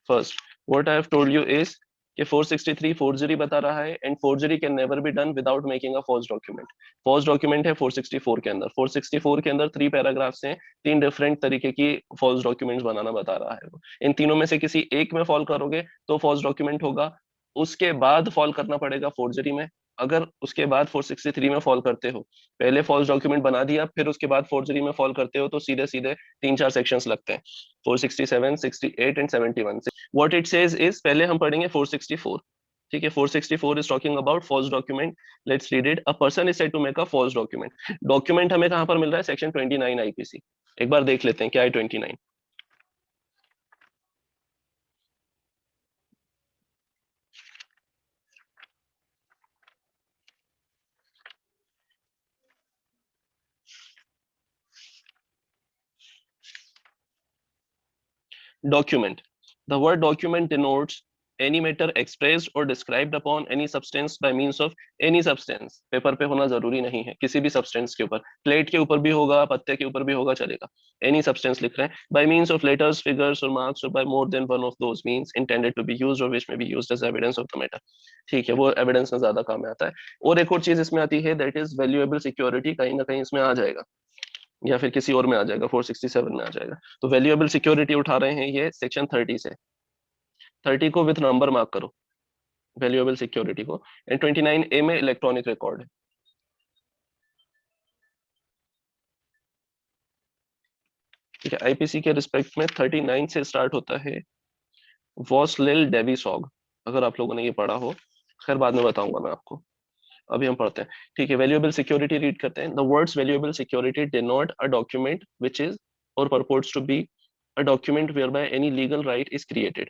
First what I have told you is कि 463 forgery बता रहा है and forgery can never be done without making a false document. False document है 464 के अंदर। 464 के अंदर 3 पैराग्राफ्स हैं, 3 डिफरेंट तरीके की फॉल्स डॉक्यूमेंट्स बनाना बता रहा है वो। इन तीनों में से किसी एक में फॉल करोगे तो फॉल्स डॉक्यूमेंट होगा, उसके बाद फॉल करना पड़ेगा फोर्जरी में। अगर उसके बाद 463 में फॉल करते हो, पहले फॉल्स डॉक्यूमेंट बना दिया फिर उसके बाद फोर्जरी में फॉल करते हो, तो सीधे सीधे 3-4 सेक्शंस लगते हैं, 467, 68 एंड 71 से। व्हाट इट सेज इज, पहले हम पढ़ेंगे 464। ठीक है, 464 is talking about false document. Let's read it. A person is said to make a false document. Document हमें कहां पर मिल रहा है? Section 29 IPC. एक बार देख लेते हैं क्या है 29। Document. The word document denotes any matter expressed or described upon any substance by means of any substance। Paper पे होना जरूरी नहीं है, किसी भी सब्सटेंस के ऊपर, प्लेट के ऊपर भी होगा, पत्ते के ऊपर भी होगा, चलेगा। एनी सब्सटेंस लिख रहे हैं। by means of letters, figures or marks or by more than one of those means intended to be used or which may be used as evidence of the matter। ठीक है, वो evidence में ज्यादा काम में आता है। और एक और चीज इसमें आती है, दैट इज वैल्यूएबल सिक्योरिटी। कहीं ना कहीं इसमें आ जाएगा या फिर किसी और में आ जाएगा, 467 में आ जाएगा। तो वैल्यूएबल सिक्योरिटी उठा रहे हैं ये सेक्शन 30 से। 30 को विथ नंबर मार्क करो, वैल्यूएबल सिक्योरिटी को। एंड 29A में इलेक्ट्रॉनिक रिकॉर्ड है। ठीक है, आईपीसी के रिस्पेक्ट में 39 से स्टार्ट होता है वॉस लिल डेविसॉग। अगर आप लोगों ने ये पढ़ा हो, खैर बाद में बताऊंगा मैं आपको, अभी हम पढ़ते हैं। ठीक है, वैल्यूएबल सिक्योरिटी रीड करते हैं। The words valuable security denote a document which is और purports to be a document whereby any legal right is created।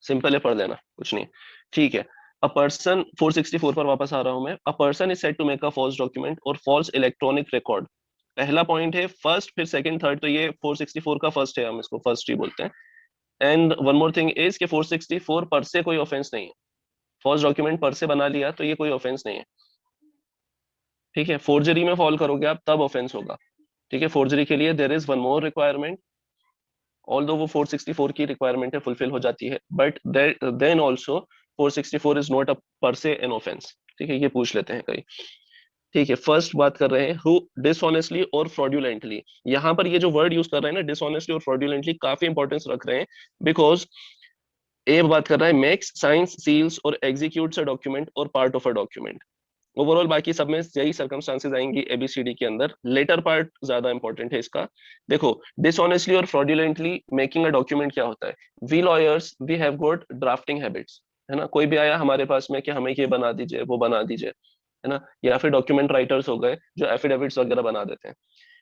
Simple है, पढ़ लेना, कुछ नहीं। ठीक है, अ पर्सन, 464 पर वापस आ रहा हूं मैं। A person is said to make a false document और फॉल्स इलेक्ट्रॉनिक रिकॉर्ड। पहला पॉइंट है फर्स्ट, फिर सेकंड, थर्ड, तो ये 464 का फर्स्ट है, हम इसको फर्स्ट ही बोलते हैं। And one more thing is कि 464 पर से कोई ऑफेंस नहीं है। फॉल्स डॉक्यूमेंट पर से बना लिया तो ये कोई ऑफेंस नहीं है। ठीक है, फोर्जरी में फॉल करोगे आप तब ऑफेंस होगा। ठीक है, फोर्जरी के लिए there is one more requirement, although वो 464 की रिक्वायरमेंट है, फुलफिल हो जाती है, but then also 464 is not a per se an offence. ठीक है, ये पूछ लेते हैं कहीं। ठीक है, फर्स्ट बात कर रहे हैं हु डिसऑनेस्टली और फ्रॉड्यूलेंटली। यहाँ पर ये जो वर्ड यूज कर रहे हैं ना, डिसऑनेस्टली और फ्रॉड्यूलेंटली, काफी इंपॉर्टेंस रख रहे हैं। बिकॉज ए बात कर रहा है मेक्स, साइंस, सील्स और एग्जीक्यूट्स अ डॉक्यूमेंट और part of a document. Overall बाकी सब में यही सर्कमस्टांसेस आएंगी एबीसीडी के अंदर, लेटर पार्ट ज्यादा इंपॉर्टेंट है इसका। देखो, डिसऑनेस्टली और फ्रॉड्यूलेंटली मेकिंग अ डॉक्यूमेंट क्या होता है? We lawyers we have got drafting habits, है ना। कोई भी आया हमारे पास में कि हमें ये बना दीजिए, वो बना दीजिए, है ना। या फिर डॉक्यूमेंट राइटर्स हो गए जो एफिडेविट्स वगैरह बना देते हैं।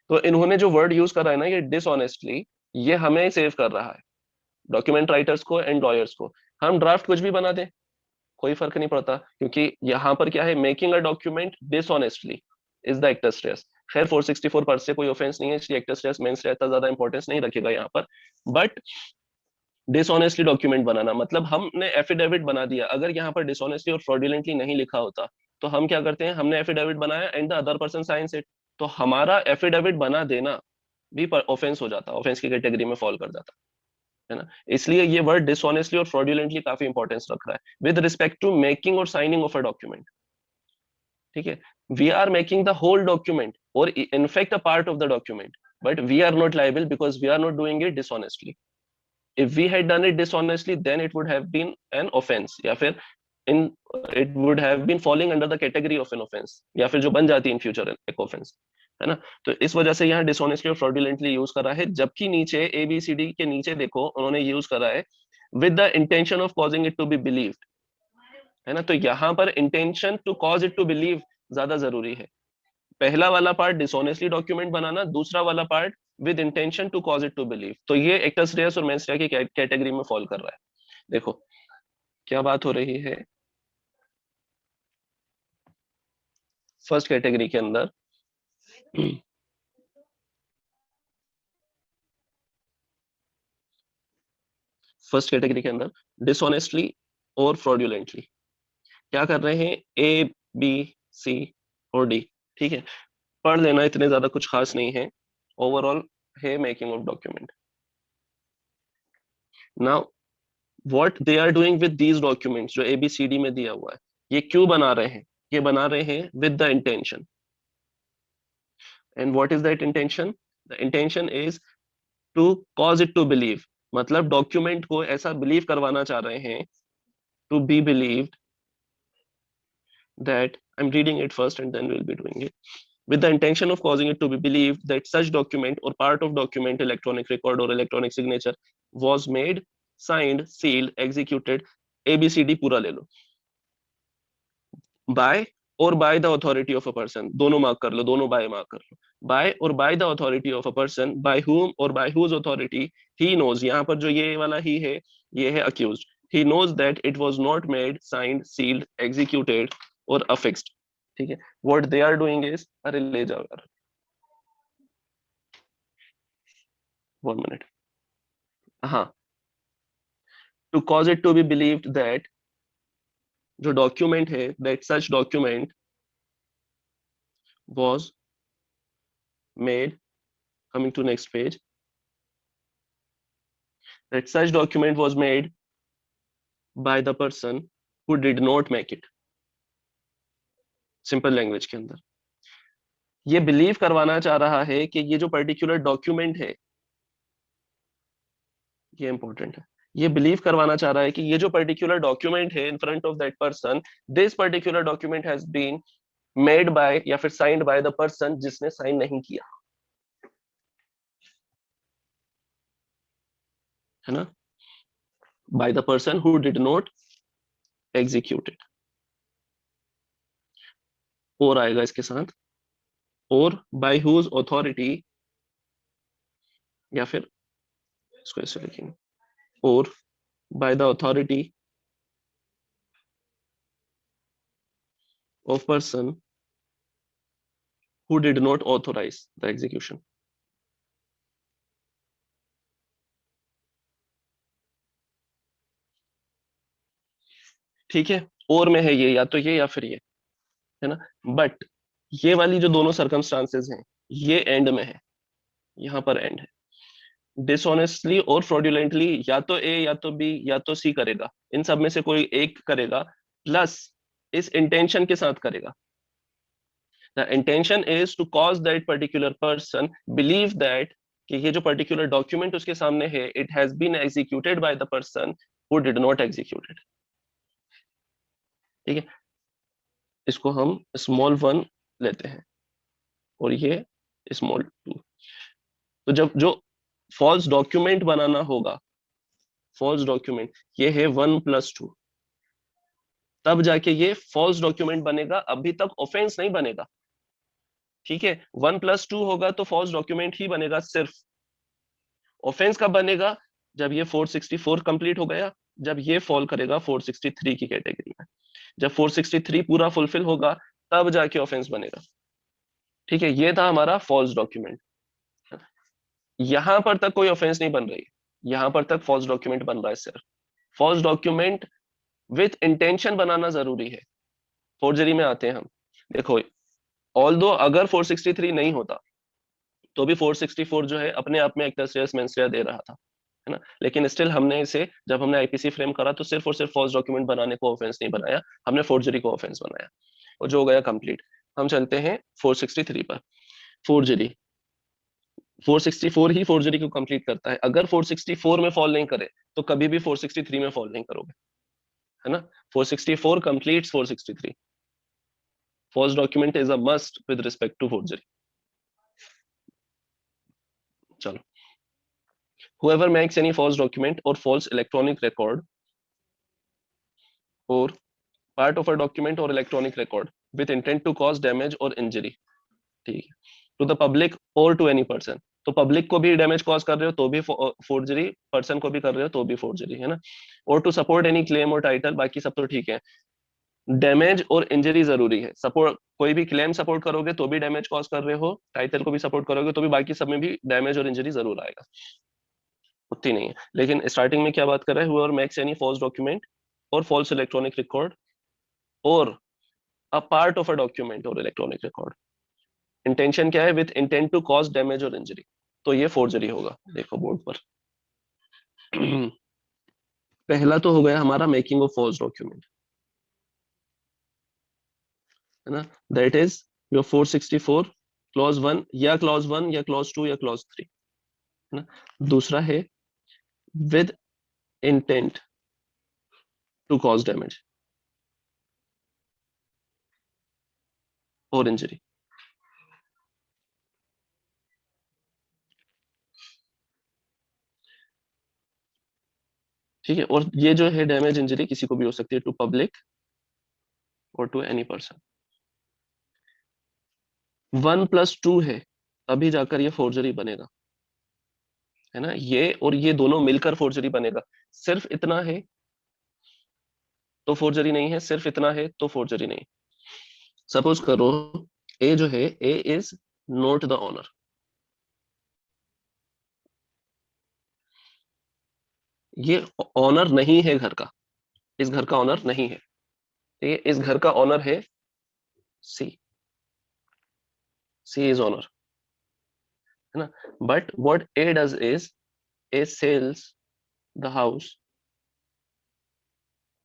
तो इन्होंने जो वर्ड यूज करा है ना, ये डिसऑनेस्टली, ये हमें सेव कर रहा है, डॉक्यूमेंट राइटर्स को एंड लॉयर्स को। हम ड्राफ्ट कुछ भी बना दें, कोई फर्क नहीं पड़ता, क्योंकि यहाँ पर क्या है, making a document dishonestly is the actor stress. खैर 464 पर से कोई ऑफेंस नहीं है, इसलिए एक्टर स्ट्रेस मेन स्ट्रेस इतना ज्यादा इंपॉर्टेंस नहीं रखेगा यहाँ पर। बट डिसऑनेस्टली डॉक्यूमेंट बनाना मतलब हमने एफिडेविट बना दिया। अगर यहाँ पर डिसऑनेस्टली और फ्रॉडुलेंटली नहीं लिखा होता तो हम क्या करते हैं, हमने एफिडेविट बनाया and the other person science it, तो हमारा एफिडेविट बना देना भी ऑफेंस हो जाता, ऑफेंस की कैटेगरी में फॉल कर जाता, है ना। इसलिए ये वर्ड डिसऑनेस्टली और फ्रॉडुलेंटली काफी इंपॉर्टेंस रख रहा है विद रिस्पेक्ट टू मेकिंग और साइनिंग ऑफ अ डॉक्यूमेंट। ठीक है, we are making the whole document और in fact a part of the document, but we are not liable because we are not doing it dishonestly. if we had done it dishonestly then it would have been an offense, या फिर in it would have been falling under the category of an offense, या फिर जो बन जाती है in future एक offence, है ना। तो इस वजह से यहाँ डिसऑनेस्टली और फ्रॉडुलेंटली यूज करा है। जबकि नीचे ABCD के नीचे देखो उन्होंने यूज करा है with the intention of causing it to be believed, है ना। तो यहाँ पर intention to cause it to believe ज्यादा जरूरी है। पहला वाला पार्ट डिसऑनेस्टली डॉक्यूमेंट बनाना, दूसरा वाला part with intention to cause it to believe, तो ये एक्टर्स रियस और मेंस रिया की कैटेगरी में फॉल कर रहा है। देखो क्या बात हो रही है, फर्स्ट कैटेगरी के अंदर फर्स्ट कैटेगरी के अंदर डिसऑनेस्टली और फ्रॉडुलेंटली क्या कर रहे हैं, A B C और D। ठीक है, पढ़ लेना, इतने ज्यादा कुछ खास नहीं है, ओवरऑल है making of document. Now what they are doing with these documents जो ABCD में दिया हुआ है, ये क्यों बना रहे हैं? ये बना रहे हैं with the intention. And what is that intention? The intention is to cause it to believe. मतलब डॉक्यूमेंट को ऐसा बिलीव करवाना चाह रहे हैं, to be believed that I'm reading it first and then we'll be doing it. With the intention of causing it to be believed that such document or part of document, electronic record or electronic signature was made, signed, sealed, executed, ABCD पूरा ले लो. By or by the authority of a person, दोनों mark कर लो, दोनों by mark कर लो. By or by the authority of a person, by whom or by whose authority he knows. यहाँ पर जो ये वाला ही है, ये है accused. He knows that it was not made, signed, sealed, executed or affixed. ठीक है. What they are doing is, अरे ले जाओ यार, 1 minute. हाँ, to cause it to be believed that जो डॉक्यूमेंट है, that such document was made, coming to next page, that such document was made by the person who did not make it. Simple language के अंदर ये believe करवाना चाह रहा है कि ये जो पर्टिकुलर डॉक्यूमेंट है, ये इंपॉर्टेंट है, ये बिलीव करवाना चाह रहा है कि ये जो पर्टिकुलर डॉक्यूमेंट है in front of that person, this particular document has been made by या फिर साइंड बाय द पर्सन जिसने साइन नहीं किया है ना, by the person who did not execute it. और आएगा इसके साथ, और बाय हुज अथॉरिटी, या फिर इसको ऐसे लिखेंगे, और by the authority of person who did not authorize the execution. ठीक है, और में है ये, या तो ये या फिर ये, है ना. बट ये वाली जो दोनों सर्कमस्टांसेस हैं, ये एंड में है, यहां पर एंड है. डिसऑनेस्टली और फ्रॉडुलेंटली या तो ए या तो बी या तो सी करेगा, इन सब में से कोई एक करेगा, प्लस इस इंटेंशन के साथ करेगा. The intention is to cause that particular person believe that कि ये जो पर्टिकुलर डॉक्यूमेंट उसके सामने है, it has been executed by the person who did not execute it. ठीक है, इसको हम स्मॉल 1 लेते हैं और ये स्मॉल 2. तो जब जो फॉल्स डॉक्यूमेंट बनाना होगा, फॉल्स डॉक्यूमेंट, ये है 1 + 2, तब जाके ये फॉल्स डॉक्यूमेंट बनेगा, अभी तक ऑफेंस नहीं बनेगा. ठीक है, 1 + 2 होगा तो फॉल्स डॉक्यूमेंट ही बनेगा सिर्फ. ऑफेंस कब बनेगा? जब ये 464 कंप्लीट हो गया, जब ये फॉल करेगा 463 की कैटेगरी में. जब 463 पूरा फुलफिल होगा तब जाके ऑफेंस बनेगा. ठीक है, ये था हमारा फॉल्स डॉक्यूमेंट. यहां पर तक कोई ऑफेंस नहीं बन रही, यहां पर तक फॉल्स डॉक्यूमेंट बन रहा है सिर्फ. फॉल्स डॉक्यूमेंट विथ इंटेंशन बनाना जरूरी है. फोर्जरी में आते हैं हम. देखो, ऑल्दो अगर 463 नहीं होता तो भी 464 जो है अपने आप में एक तरह से मेंस्ट्रुआ दे रहा था, है ना. लेकिन स्टिल हमने इसे, जब हमने आईपीसी फ्रेम करा तो सिर्फ और सिर्फ फॉल्स डॉक्यूमेंट बनाने को ऑफेंस नहीं बनाया, हमने फोर्जरी को ऑफेंस बनाया, और जो हो गया कंप्लीट. हम चलते हैं 463 पर. फोर्जरी, 464 ही फोर्जरी को कंप्लीट करता है. अगर 464 में फॉल नहीं करे तो कभी भी 463 में फॉल नहीं करोगे, है ना. 464 completes 463. False document is a must with respect to forgery. चलो, whoever makes any false document or false electronic record or part of a document or electronic record with intent to cause damage or injury, ठीक है, to the public or to any person. तो public को भी damage cause कर रहे हो तो भी फोर्जरी, पर्सन को भी कर रहे हो तो भी फोर्जरी, है ना. और टू सपोर्ट एनी क्लेम और टाइटल, बाकी सब तो ठीक है. डैमेज और इंजरी जरूरी है. सपोर्ट, कोई भी क्लेम सपोर्ट करोगे तो भी डैमेज कॉज कर रहे हो, टाइटल को भी सपोर्ट करोगे तो भी बाकी सब में भी डैमेज और इंजरी जरूर आएगा. उतनी नहीं है. लेकिन स्टार्टिंग में क्या बात कर रहा है, whoever makes any false document or false electronic record or a part of a document or electronic record, इंटेंशन क्या है, with intent to cause damage और इंजरी, तो ये फोर्जरी होगा. देखो बोर्ड पर पहला तो हो गया हमारा मेकिंग ऑफ फॉल्स डॉक्यूमेंट, है ना, दैट इज योर 464 क्लॉज 1 या क्लॉज 1 या क्लॉज 2 या क्लॉज 3, है ना। दूसरा है with intent to cause damage और इंजरी। ठीक है, और ये जो है डैमेज इंजरी किसी को भी हो सकती है, टू पब्लिक और टू एनी पर्सन। 1+2 है तभी जाकर ये फोर्जरी बनेगा, है ना, ये और ये दोनों मिलकर फोर्जरी बनेगा। सिर्फ इतना है तो फोर्जरी नहीं है, सिर्फ इतना है तो फोर्जरी नहीं। सपोज करो ए जो है, ए इज नॉट द ऑनर, ये ऑनर नहीं है घर का, इस घर का ऑनर नहीं है, ये इस घर का ऑनर है सी, सी इज ऑनर, है ना। But what A does is A sells the house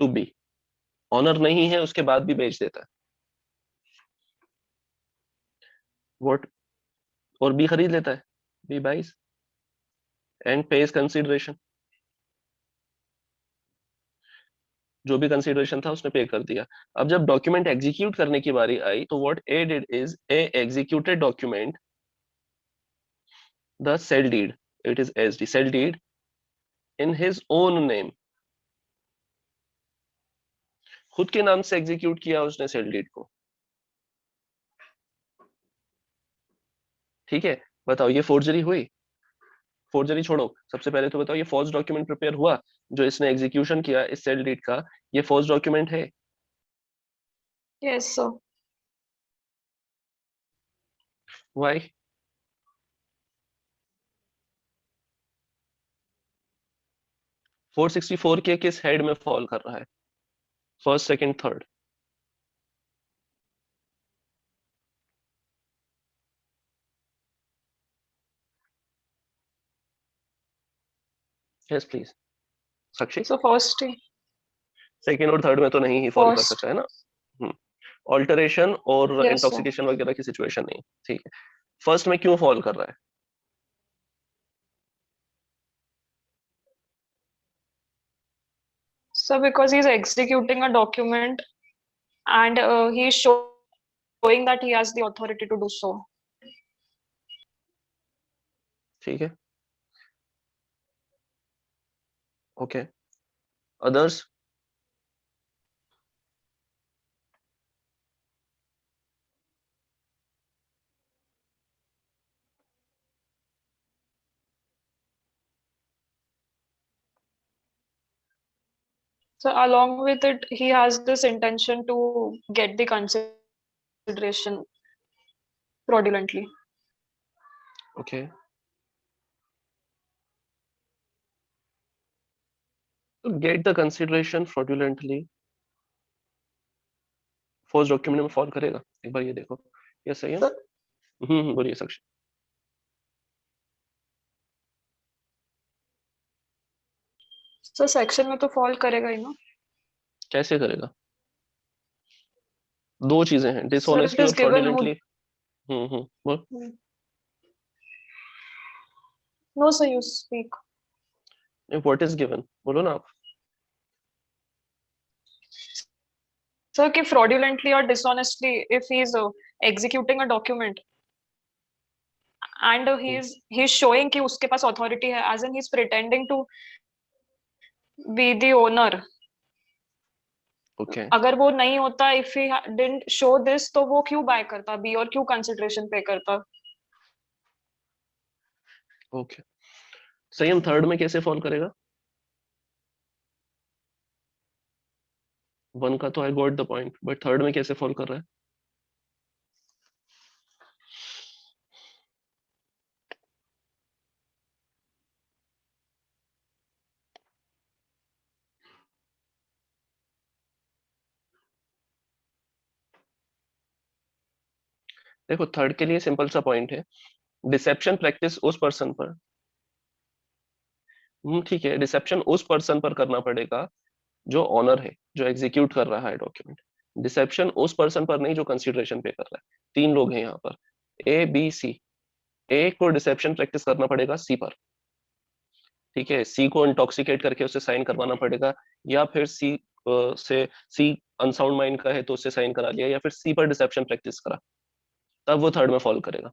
to B, owner नहीं है उसके बाद भी बेच देता है। व्हाट, और बी खरीद लेता है, B buys and pays consideration, जो भी कंसिडरेशन था उसने पे कर दिया। अब जब डॉक्यूमेंट एग्जीक्यूट करने की बारी आई तो what A did is A executed document the sale deed, it is S D, sale deed in his own name, खुद के नाम से एग्जीक्यूट किया उसने सेल डीड को। ठीक है, बताओ ये फोर्जरी हुई? फोर्जरी छोड़ो, सबसे पहले तो बताओ ये फॉल्स डॉक्यूमेंट प्रिपेयर हुआ, जो इसने एग्जीक्यूशन किया इस सेल डीड का, ये फॉल्स डॉक्यूमेंट है? Yes, sir. व्हाई? 464 के किस हेड में फॉल कर रहा है, first second third? Yes please Sakshi. So first, second और थर्ड में तो नहीं ही फॉल कर first, सकता, है ना। ऑल्टरेशन और yes, sir. इंटॉक्सिकेशन वगैरह की सिचुएशन नहीं, ठीक है। फर्स्ट में क्यों फॉल कर रहा है? So because he's executing a document and he's showing that he has the authority to do so. ठीक है, okay, others? So along with it, he has this intention to get the consideration fraudulently. Okay, तो get the consideration fraudulently first document में fall करेगा, एक बार ये देखो, ये सही है? So, बोलिए साक्षी। so section में तो fall करेगा ही ना? कैसे करेगा? दो चीजें हैं, So it डिसऑनेस्टली और is given who. फ्रॉडुलेंटली। बोल। No, sir, you speak. What is given, बोलो ना आप। So कि fraudulently or dishonestly, if he is executing a document and he's showing कि उसके पास authority है, as in he's pretending to be the owner. Okay, अगर वो नहीं होता, if he didn't show this, तो वो क्यों buy करता बी और क्यों consideration pay करता? ओके, संयम थर्ड में कैसे फॉल करेगा? वन का तो I got the point, but third में कैसे फॉल कर रहा है? देखो थर्ड के लिए सिंपल सा पॉइंट है, डिसेप्शन प्रैक्टिस उस पर्सन पर ठीक है, डिसेप्शन उस पर्सन पर करना पड़ेगा जो ऑनर है, जो एग्जीक्यूट कर रहा है डॉक्यूमेंट। डिसेप्शन उस पर्सन पर नहीं जो कंसिडरेशन पे कर रहा है। तीन लोग हैं यहाँ पर, ए बी सी। ए को डिसेप्शन प्रैक्टिस करना पड़ेगा सी पर, ठीक है, सी को इंटॉक्सिकेट करके उससे साइन करवाना पड़ेगा, या फिर सी से सी अनसाउंड माइंड का है तो उससे साइन करा लिया, या फिर सी पर डिसेप्शन प्रैक्टिस करा, तब वो थर्ड में फॉल करेगा,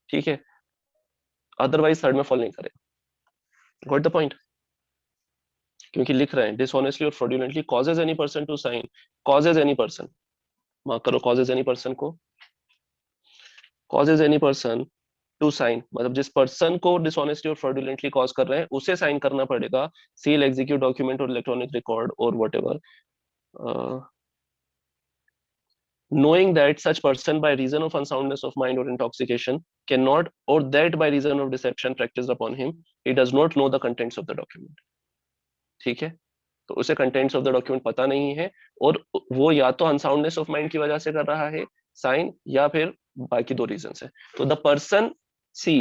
ठीक है, अदरवाइज थर्ड में फॉल नहीं करेगा। Got the point? क्योंकि लिख रहे हैं डिसऑनेस्टली और fraudulently causes any person to sign, causes any person, mark करो कॉजेज एनी पर्सन को, causes any person to sign, मतलब जिस पर्सन को डिसऑनेस्टली और फ्रॉडुलेंटली कॉज कर रहे हैं उसे साइन करना पड़ेगा, सील, एग्जीक्यूट डॉक्यूमेंट और इलेक्ट्रॉनिक रिकॉर्ड और whatever, knowing that such person by reason of unsoundness of mind or intoxication cannot, or that by reason of deception practiced upon him he does not know the contents of the document, ठीक है, तो उसे contents of the document पता नहीं है, और वो या तो अनसाउंडनेस ऑफ माइंड की वजह से कर रहा है साइन, या फिर बाकी दो रीजन है। तो द पर्सन सी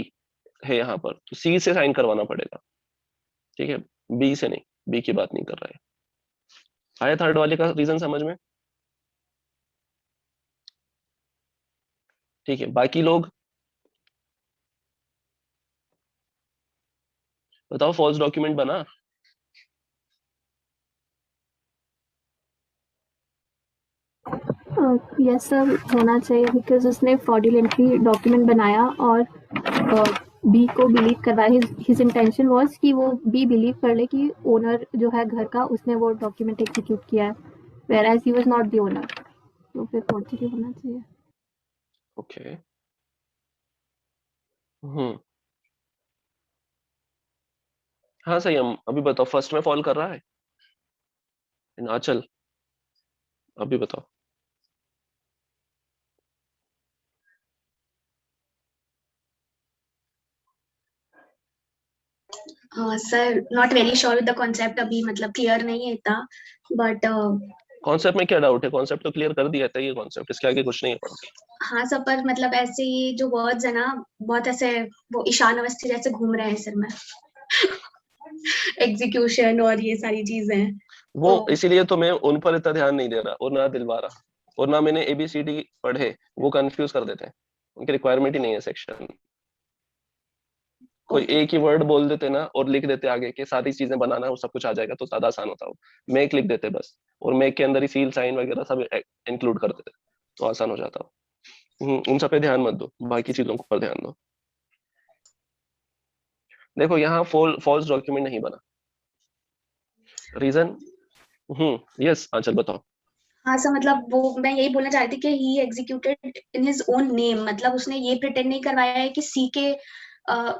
है यहाँ पर, तो सी से साइन करवाना पड़ेगा, ठीक है, बी से नहीं, बी की बात नहीं कर रहा है। आया थर्ड वाले का रीजन समझ में? ठीक है, बाकी लोग बताओ, फॉल्स डॉक्यूमेंट बना? यस सर, होना चाहिए, बिकॉज उसने फ्रॉडुलेंटली डॉक्यूमेंट बनाया और बी को बिलीव करवाया। हिज इंटेंशन वाज कि वो बी बिलीव कर ले कि ओनर जो है घर का, उसने वो डॉक्यूमेंट एग्जीक्यूट किया है, whereas he was not the owner, तो फिर पॉजिटिव होना चाहिए। ओके, हाँ सही। हम अभी बताओ, फर्स्ट में फॉल कर रहा है हिमाचल? अभी बताओ। Sir not very sure with the concept, अभी मतलब क्लियर नहीं है इतना, बट कॉन्सेप्ट में क्या डाउट है? कॉन्सेप्ट तो क्लियर कर दिया था, ये कॉन्सेप्ट, इसके आगे कुछ नहीं है। हाँ सर, पर मतलब ऐसे ही जो वर्ड्स है ना, बहुत ऐसे वो ईशान अवस्थी जैसे घूम रहे हैं सर में। एग्जीक्यूशन और ये सारी चीजें वो तो इसीलिए तो मैं उन पर इतना ध्यान नहीं दे रहा, और ना दिलवा रहा, और ना मैंने ABCD पढ़े, वो कंफ्यूज कर देते हैं, उनकी रिक्वायरमेंट ही नहीं है सेक्शन। कोई एक ही वर्ड बोल देते ना और लिख देते आगे के सारी चीजें बनाना है और सब कुछ आ जाएगा, तो ज्यादा आसान होता हो। मेक लिख देते बस, और मेक के अंदर ही सील, साइन वगैरह सब इंक्लूड कर देते, तो आसान हो जाता हो। उन सब पे ध्यान मत दो, बाकी चीजों पर ध्यान दो। देखो यहाँ फॉल्स डॉक्यूमेंट नहीं बना, रीजन यस आंचल बताओ। हाँ सर, मतलब वो मैं यही बोलना चाह रही थी कि he executed in his own name, मतलब उसने ये प्रिटेंड नहीं करवाया है कि सी के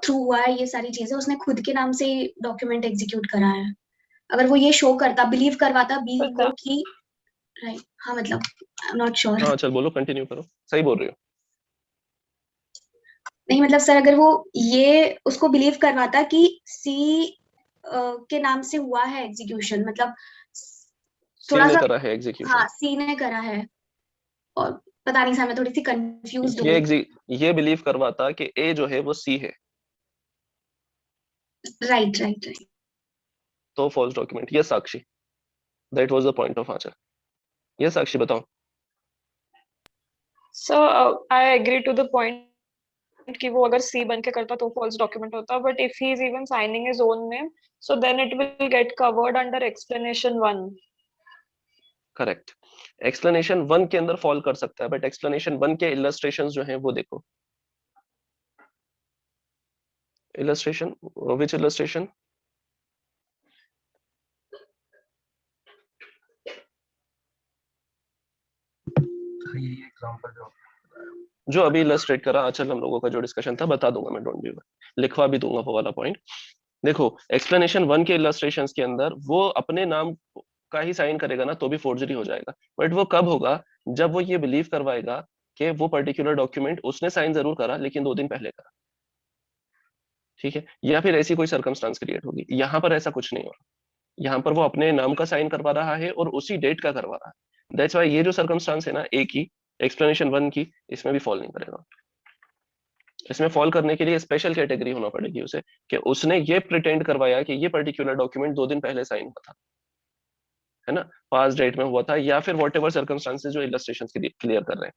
थ्रू हुआ है ये सारी चीजें, उसने खुद के नाम से डॉक्यूमेंट एग्जीक्यूट करा है। अगर वो ये शो करता, बिलीव करवाता बी को कि राइट, हाँ मतलब आई एम नॉट श्योर। हाँ चल बोलो, कंटिन्यू करो, सही बोल रही हो। नहीं मतलब सर, अगर वो ये उसको बिलीव करवाता कि सी के नाम से हुआ है एग्जीक्यूशन, मतलब थोड़ा सी ने सा, करा है एग्जीक्यूशन, हाँ सी ने करा है, और पता नहीं सर मैं थोड़ी सी कंफ्यूज हूँ। ये बिलीव करवाता कि ए जो है वो सी है, राइट राइट राइट। तो false document. Yes Sakshi, that was the point of answer. Yes Sakshi बताओ। So I agree to the point कि वो अगर C बन के करता तो false document होता, but if he is even signing his own name, so then it will get covered under explanation 1. Correct, explanation 1 के अंदर फॉल कर सकता है, बट एक्सप्लेनेशन 1 के इलस्ट्रेशंस जो हैं वो देखो। इलस्ट्रेशन, विच इलस्ट्रेशन? जो अभी इलस्ट्रेट करा आचल, हम लोगों का जो डिस्कशन था, बता दूंगा मैं, डोंट बी, लिखवा भी दूंगा वो वाला पॉइंट। देखो एक्सप्लेनेशन 1 के इलस्ट्रेशंस के अंदर वो अपने नाम का ही साइन करेगा ना, तो भी फोर्जरी हो जाएगा, बट वो कब होगा? जब वो ये बिलीव करवाएगा कि वो पर्टिकुलर डॉक्यूमेंट उसने साइन जरूर करा लेकिन 2 दिन पहले करा, ठीक है, या फिर ऐसी कोई सर्कमस्टांस क्रिएट होगी। यहाँ पर ऐसा कुछ नहीं हो रहा, यहाँ पर वो अपने नाम का साइन करवा रहा है और उसी डेट का करवा रहा है। दैट्स वाई ये जो सर्कमस्टांस है ना, एक ही एक्सप्लेनेशन 1 की, इसमें भी फॉल नहीं करेगा। इसमें फॉल करने के लिए स्पेशल कैटेगरी होना पड़ेगी उसे, कि उसने ये प्रिटेंड करवाया कि ये पर्टिकुलर डॉक्यूमेंट 2 दिन पहले साइन हुआ था, है ना, पास डेट में हुआ था, या फिर वॉट एवर सर्कमस्टांसेस जो इलस्ट्रेशन क्लियर कर रहे हैं,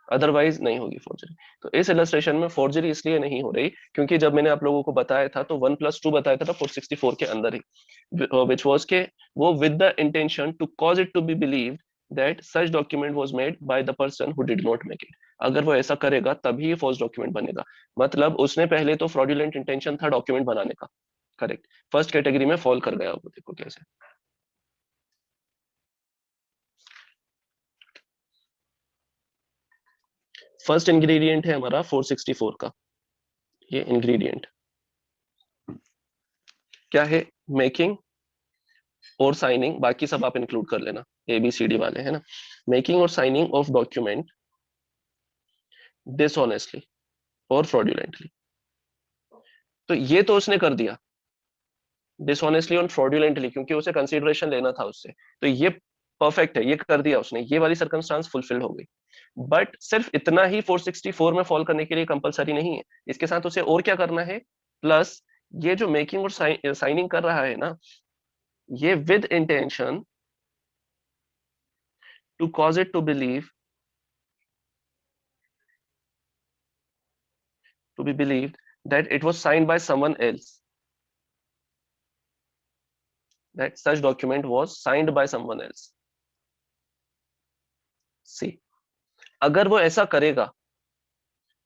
अदरवाइज नहीं होगी फोर्जरी। तो इस इलस्ट्रेशन में फोर्जरी इसलिए नहीं हो रही क्योंकि जब मैंने आप लोगों को बताया था तो 1+2 बताया था 464 के अंदर ही, विच वॉज के वो with the intention to cause it to be believed that such document was made by the person who did not make it. अगर वो ऐसा करेगा तभी फॉल्स डॉक्यूमेंट बनेगा, मतलब उसने पहले तो फ्रॉडुलेंट इंटेंशन था डॉक्यूमेंट बनाने का, करेक्ट, फर्स्ट कैटेगरी में फॉल कर गया वो, देखो कैसे। फर्स्ट इंग्रेडिएंट है हमारा 464 का, ये इंग्रेडिएंट क्या है, मेकिंग और साइनिंग, बाकी सब आप इंक्लूड कर लेना, ABCD वाले, है ना, मेकिंग और साइनिंग ऑफ डॉक्यूमेंट डिसऑनेस्टली और फ्रॉडुलेंटली। तो ये तो उसने कर दिया डिसऑनेस्टली और फ्रॉडुलेंटली क्योंकि उसे कंसीडरेशन लेना था उससे, तो ये परफेक्ट है, ये कर दिया उसने, ये वाली सर्कमस्टांस फुलफिल हो गई। बट सिर्फ इतना ही 464 में फॉल करने के लिए कंपलसरी नहीं है, इसके साथ उसे और क्या करना है, प्लस ये जो मेकिंग और साइनिंग कर रहा है ना, ये with intention to cause it to believe, to be believed that it was signed by someone else, that such document was signed by someone else. See, अगर वो ऐसा करेगा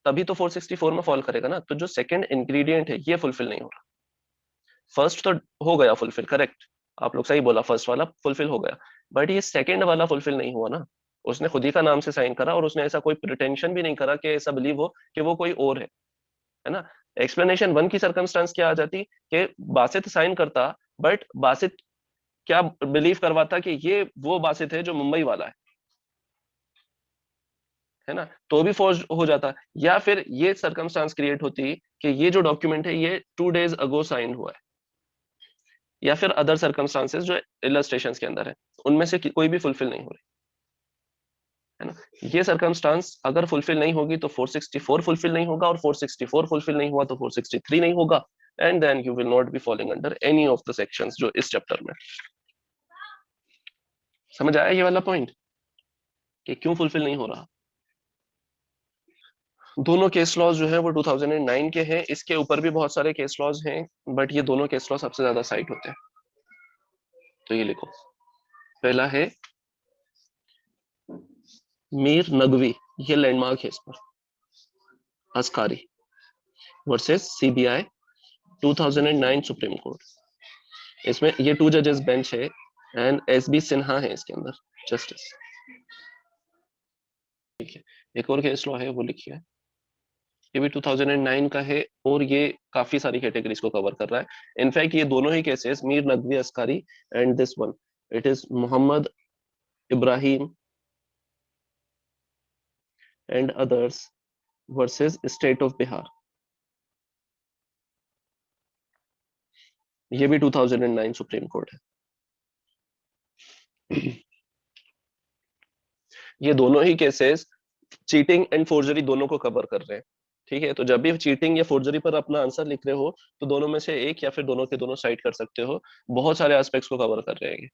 तभी तो 464 में फॉल करेगा ना, तो जो सेकंड इंग्रेडिएंट है ये फुलफिल नहीं हो रहा। फर्स्ट तो हो गया फुलफिल, करेक्ट, आप लोग सही बोला, फर्स्ट वाला फुलफिल हो गया, बट ये सेकंड वाला फुलफिल नहीं हुआ ना, उसने खुद ही का नाम से साइन करा और उसने ऐसा कोई प्रिटेंशन भी नहीं करा कि ऐसा बिलीव हो कि वो कोई और है ना। एक्सप्लेनेशन 1 की सर्कमस्टांस क्या आ जाती कि बासित साइन करता, बट बासित क्या बिलीव करवाता कि ये वो बासित है जो मुंबई वाला है ना, तो भी फोर्ज हो जाता। या फिर ये सर्कमस्टांस क्रिएट होती कि ये जो डॉक्यूमेंट है ये 2 days अगो साइन हुआ है, या फिर अदर सर्कमस्टांसेस जो इलस्ट्रेशंस के अंदर है उनमें से कोई भी फुलफिल नहीं हो रही, है ना। ये सर्कमस्टांस अगर फुलफिल नहीं होगी तो 464 फुलफिल नहीं होगा, और 464 फुलफिल नहीं हुआ तो 463 नहीं होगा, and then you will not be following under any of the sections जो इस चैप्टर में। समझ आया ये वाला पॉइंट कि क्यों फुलफिल नहीं हो रहा। दोनों केस लॉज जो है वो 2009 के हैं, इसके ऊपर भी बहुत सारे केस लॉज हैं, बट ये दोनों केस लॉज सबसे ज्यादा साइट होते हैं। तो ये लिखो, पहला है मीर नगवी, ये लैंडमार्क है इस पर, अस्कारी वर्सेस CBI 2009 सुप्रीम कोर्ट। इसमें ये 2 जजेस बेंच है एंड SB सिन्हा है इसके अंदर जस्टिस। ठीक है, एक और केस लॉ है वो लिखिए, ये भी 2009 का है और ये काफी सारी कैटेगरीज को कवर कर रहा है। इनफैक्ट ये दोनों ही cases, Mir Naqvi Askari and this one, it is Mohammad Ibrahim and others versus state of Bihar, ये भी 2009 सुप्रीम कोर्ट है। ये दोनों ही केसेस चीटिंग एंड फोर्जरी दोनों को कवर कर रहे हैं। ठीक है, तो जब भी चीटिंग या फोर्जरी पर अपना आंसर लिख रहे हो तो दोनों में से एक या फिर दोनों के दोनों साइड कर सकते हो, बहुत सारे एस्पेक्ट्स को कवर कर रहे हैं।